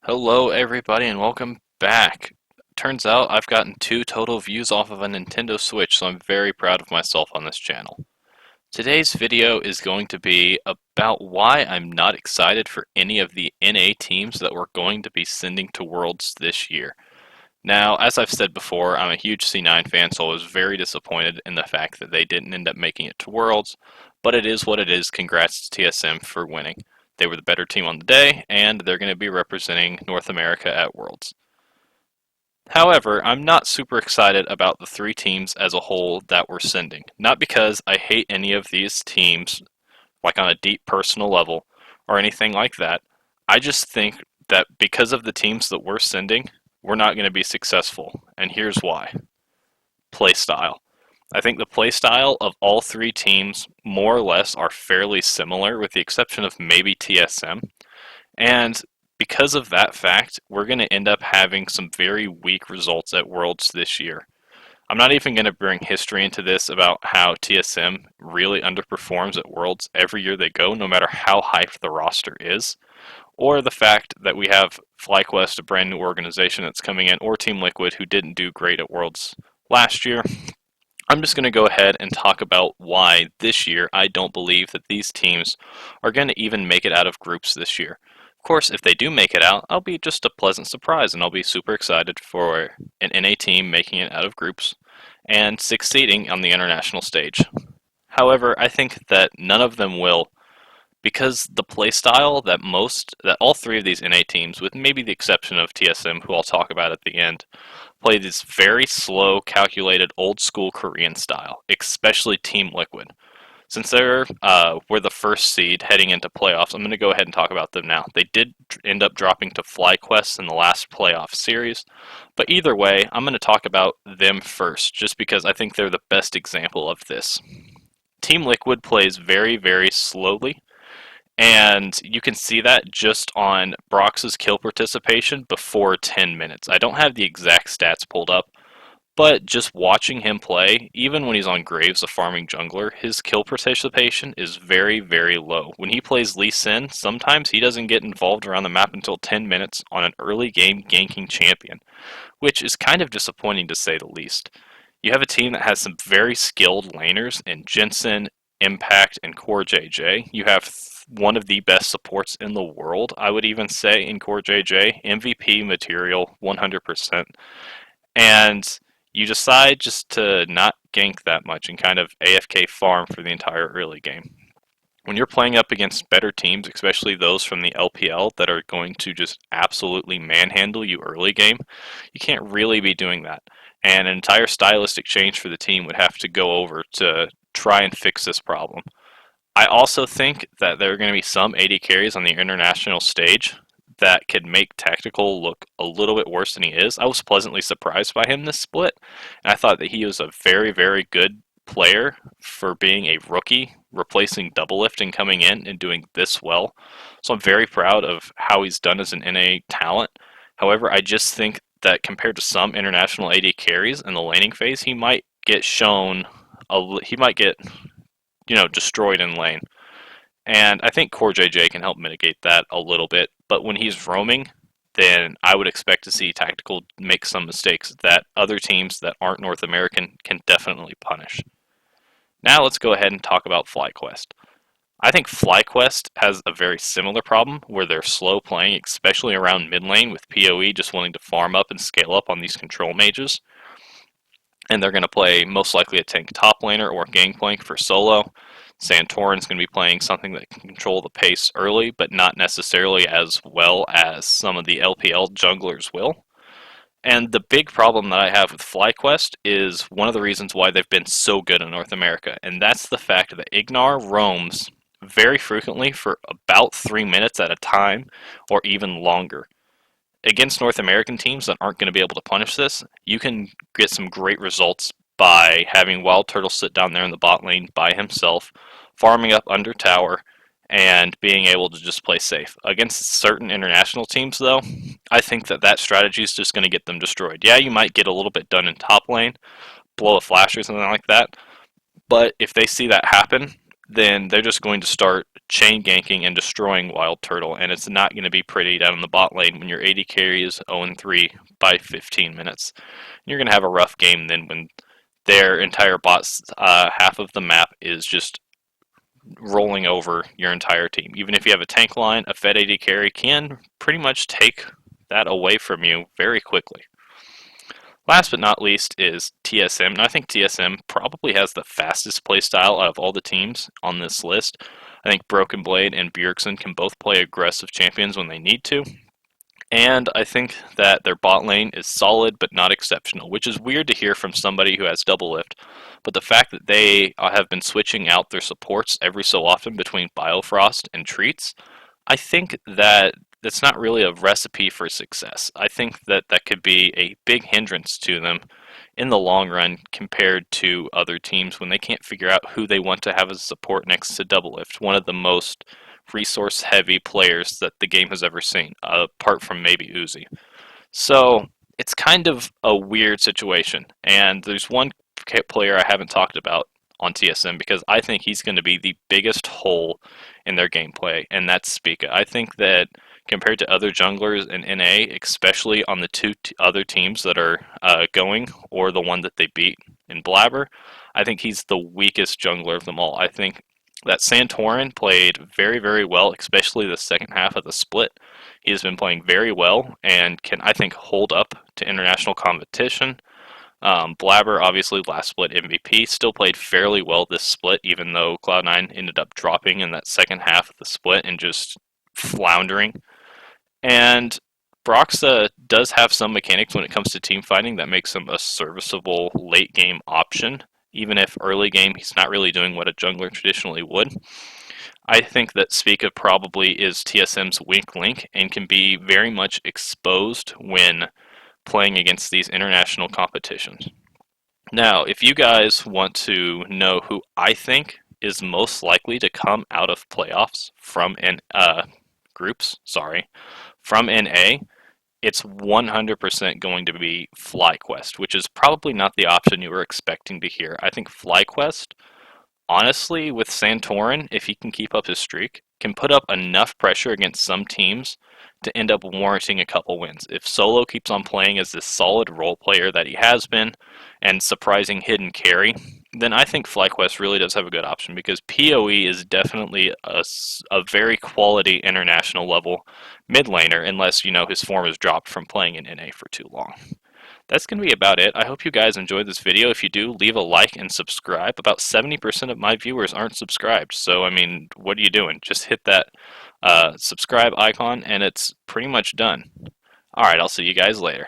Hello everybody and welcome back. Turns out I've gotten 2 total views off of a Nintendo Switch, so I'm very proud of myself on this channel. Today's video is going to be about why I'm not excited for any of the NA teams that we're going to be sending to Worlds this year. Now, as I've said before, I'm a huge C9 fan, so I was very disappointed in the fact that they didn't end up making it to Worlds, but it is what it is. Congrats to TSM for winning. They were the better team on the day, and they're going to be representing North America at Worlds. However, I'm not super excited about the 3 teams as a whole that we're sending. Not because I hate any of these teams, like on a deep personal level, or anything like that. I just think that because of the teams that we're sending, we're not going to be successful, and here's why. Playstyle. I think the playstyle of all 3 teams more or less are fairly similar, with the exception of maybe TSM. And because of that fact, we're going to end up having some very weak results at Worlds this year. I'm not even going to bring history into this about how TSM really underperforms at Worlds every year they go, no matter how hyped the roster is, or the fact that we have FlyQuest, a brand new organization that's coming in, or Team Liquid, who didn't do great at Worlds last year. I'm just going to go ahead and talk about why this year I don't believe that these teams are going to even make it out of groups this year. Of course, if they do make it out, I'll be just a pleasant surprise, and I'll be super excited for an NA team making it out of groups and succeeding on the international stage. However, I think that none of them will, because the playstyle that all 3 of these NA teams, with maybe the exception of TSM, who I'll talk about at the end, play this very slow, calculated, old school Korean style, especially Team Liquid. Since they're were the first seed heading into playoffs, I'm going to go ahead and talk about them now. They did end up dropping to FlyQuest in the last playoff series, but either way, I'm going to talk about them first, just because I think they're the best example of this. Team Liquid plays very, very slowly, and you can see that just on Brox's kill participation before 10 minutes. I don't have the exact stats pulled up, but just watching him play, even when he's on Graves, a farming jungler, his kill participation is very, very low. When he plays Lee Sin, sometimes he doesn't get involved around the map until 10 minutes on an early game ganking champion, which is kind of disappointing to say the least. You have a team that has some very skilled laners in Jensen, Impact, and Core JJ. You have one of the best supports in the world, I would even say, in Core JJ. MVP material, 100%. And you decide just to not gank that much and kind of AFK farm for the entire early game. When you're playing up against better teams, especially those from the LPL that are going to just absolutely manhandle you early game, you can't really be doing that. And an entire stylistic change for the team would have to go over to try and fix this problem. I also think that there are going to be some AD carries on the international stage that could make Tactical look a little bit worse than he is. I was pleasantly surprised by him this split, and I thought that he was a very, very good player for being a rookie, replacing Doublelift and coming in and doing this well. So I'm very proud of how he's done as an NA talent. However, I just think that compared to some international AD carries in the laning phase, he might get destroyed in lane. And I think Core JJ can help mitigate that a little bit. But when he's roaming, then I would expect to see Tactical make some mistakes that other teams that aren't North American can definitely punish. Now let's go ahead and talk about FlyQuest. I think FlyQuest has a very similar problem where they're slow playing, especially around mid lane, with PoE just wanting to farm up and scale up on these control mages. And they're going to play most likely a tank top laner or Gangplank for solo. Santorin's going to be playing something that can control the pace early, but not necessarily as well as some of the LPL junglers will. And the big problem that I have with FlyQuest is one of the reasons why they've been so good in North America, and that's the fact that Ignar roams very frequently for about 3 minutes at a time, or even longer. Against North American teams that aren't going to be able to punish this, you can get some great results by having Wild Turtle sit down there in the bot lane by himself, farming up under tower, and being able to just play safe. Against certain international teams, though, I think that strategy is just going to get them destroyed. Yeah, you might get a little bit done in top lane, blow a flash or something like that, but if they see that happen, then they're just going to start chain ganking and destroying Wild Turtle, and it's not going to be pretty down in the bot lane when your AD carry is 0-3 by 15 minutes. You're going to have a rough game then when their entire bot's half of the map is just rolling over your entire team. Even if you have a tank line, a fed AD carry can pretty much take that away from you very quickly. Last but not least is TSM, and I think TSM probably has the fastest playstyle out of all the teams on this list. I think Broken Blade and Bjergsen can both play aggressive champions when they need to, and I think that their bot lane is solid but not exceptional, which is weird to hear from somebody who has double lift. But the fact that they have been switching out their supports every so often between Biofrost and Treats, I think that that's not really a recipe for success. I think that that could be a big hindrance to them in the long run compared to other teams when they can't figure out who they want to have as support next to Doublelift, one of the most resource heavy players that the game has ever seen, apart from maybe Uzi. So it's kind of a weird situation, and there's one player I haven't talked about on TSM because I think he's going to be the biggest hole in their gameplay, and that's Spica. I think that compared to other junglers in NA, especially on the two other teams that are going, or the one that they beat in Blabber, I think he's the weakest jungler of them all. I think that Santorin played very, very well, especially the second half of the split. He has been playing very well and can, I think, hold up to international competition. Blabber, obviously, last split MVP, still played fairly well this split, even though Cloud9 ended up dropping in that second half of the split and just floundering. And Broxa does have some mechanics when it comes to team fighting that makes him a serviceable late game option, even if early game he's not really doing what a jungler traditionally would. I think that Spica probably is TSM's weak link and can be very much exposed when playing against these international competitions. Now, if you guys want to know who I think is most likely to come out of playoffs from from NA, it's 100% going to be FlyQuest, which is probably not the option you were expecting to hear. I think FlyQuest, honestly, with Santorin, if he can keep up his streak, can put up enough pressure against some teams to end up warranting a couple wins. If Solo keeps on playing as this solid role player that he has been, and surprising hidden carry, then I think FlyQuest really does have a good option because PoE is definitely a very quality international level mid laner, unless you know his form is dropped from playing in NA for too long. That's going to be about it. I hope you guys enjoyed this video. If you do, leave a like and subscribe. About 70% of my viewers aren't subscribed, so I mean, what are you doing? Just hit that subscribe icon and it's pretty much done. Alright, I'll see you guys later.